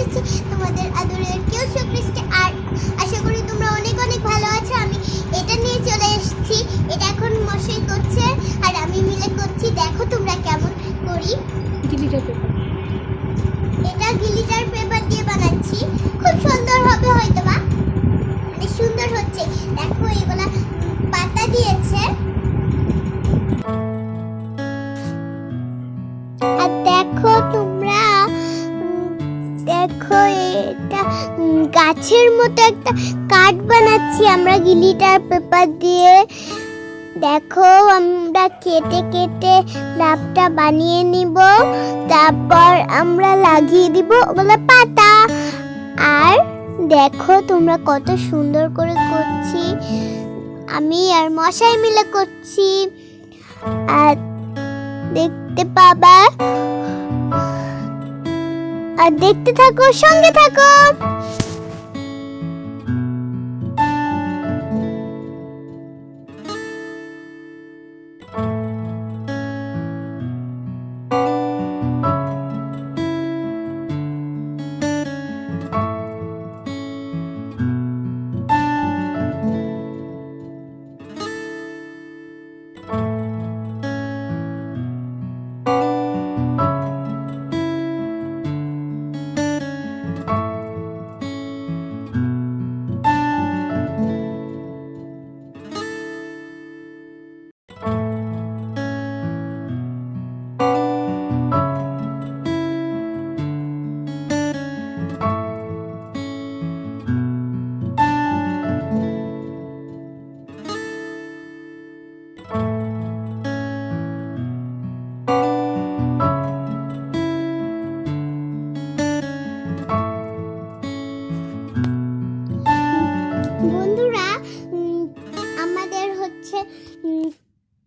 এসেছি তোমাদের আদরের কেউসু ক্রিস্টি। আর আশা করি তোমরা অনেক অনেক ভালো আছো। আমি এটা নিয়ে চলে এসেছি, এটা এখন মশাই করছে আর আমি মিলে করছি। দেখো তোমরা কেমন করি। গ্লিটার পেপার, এটা গ্লিটার পেপার দিয়ে বানাচ্ছি, খুব সুন্দর হবে হয়তো বা, মানে সুন্দর হচ্ছে। দেখো এগুলা পাতা দিয়েছে, আর দেখো তোমরা দেখো এটা গাছের মতো একটা কাঠ বানাচ্ছি আমরা গ্লিটার পেপার দিয়ে। দেখো আমরা কেটে কেটে লাভটা বানিয়ে নিব, তারপর আমরা লাগিয়ে দিব ওগুলো পাতা। আর দেখো তোমরা কত সুন্দর করে করছি, আমি আর মশাই মিলে করছি, আর দেখতে পাবা। আর দেখতে থাকো, সঙ্গে থাকো। বন্ধুরা, আমাদের হচ্ছে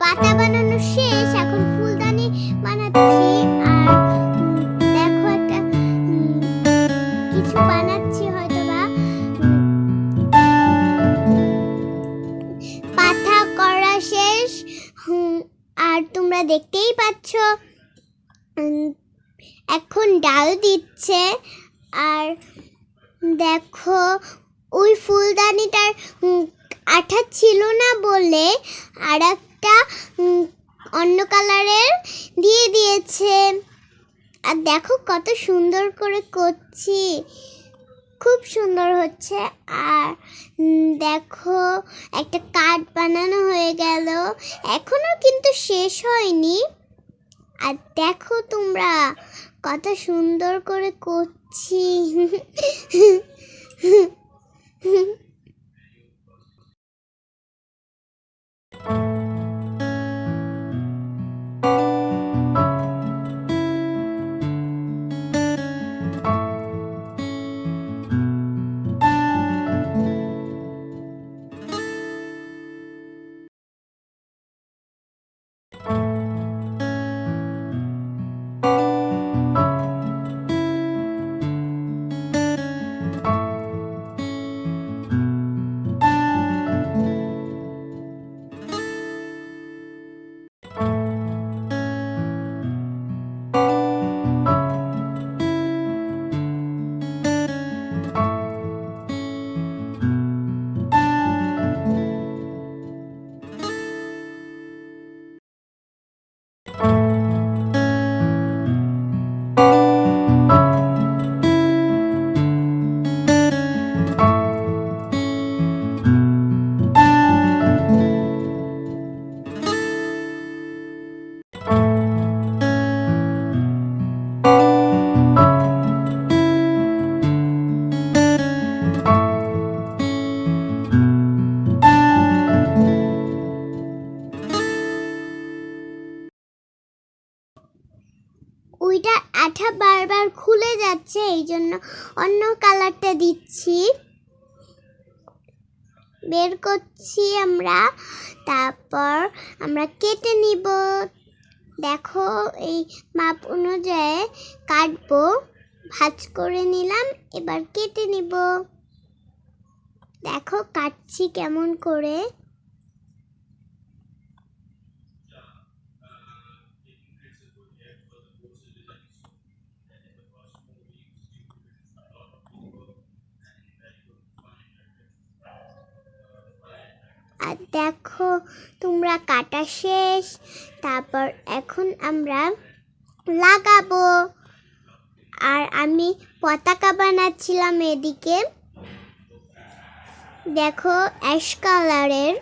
পাতা বানানো শেষ, এখন ফুলদানি বানাচ্ছি। আর দেখো একটা কিছু বানাচ্ছি হয়তো বা। পাতা করা শেষ, আর তোমরা দেখতেই পাচ্ছ এখন ডাল দিচ্ছে। আর দেখো ওই ফুলদানিটার আঠা ছিল না বলে আর একটা অন্য কালারের দিয়ে দিয়েছে। আর দেখো কত সুন্দর করে করছি, খুব সুন্দর হচ্ছে। আর দেখো একটা কাঠ বানানো হয়ে গেল, এখনো কিন্তু শেষ হয়নি। আর দেখো তোমরা কত সুন্দর করে করছি। ওইটা আঠা বারবার খুলে যাচ্ছে, এই জন্য অন্য কালারটা দিচ্ছি, বের করছি আমরা। তারপর আমরা কেটে নিব। দেখো এই মাপ অনুযায়ী কাটবো, ভাঁজ করে নিলাম, এবার কেটে নিব। দেখো কাটছি কেমন করে। আর দেখো তোমরা কাটা শেষ, তারপর এখন আমরা লাগাবো। আর আমি পতাকা বানাচ্ছিলাম এদিকে, দেখো অ্যাশ কালারের।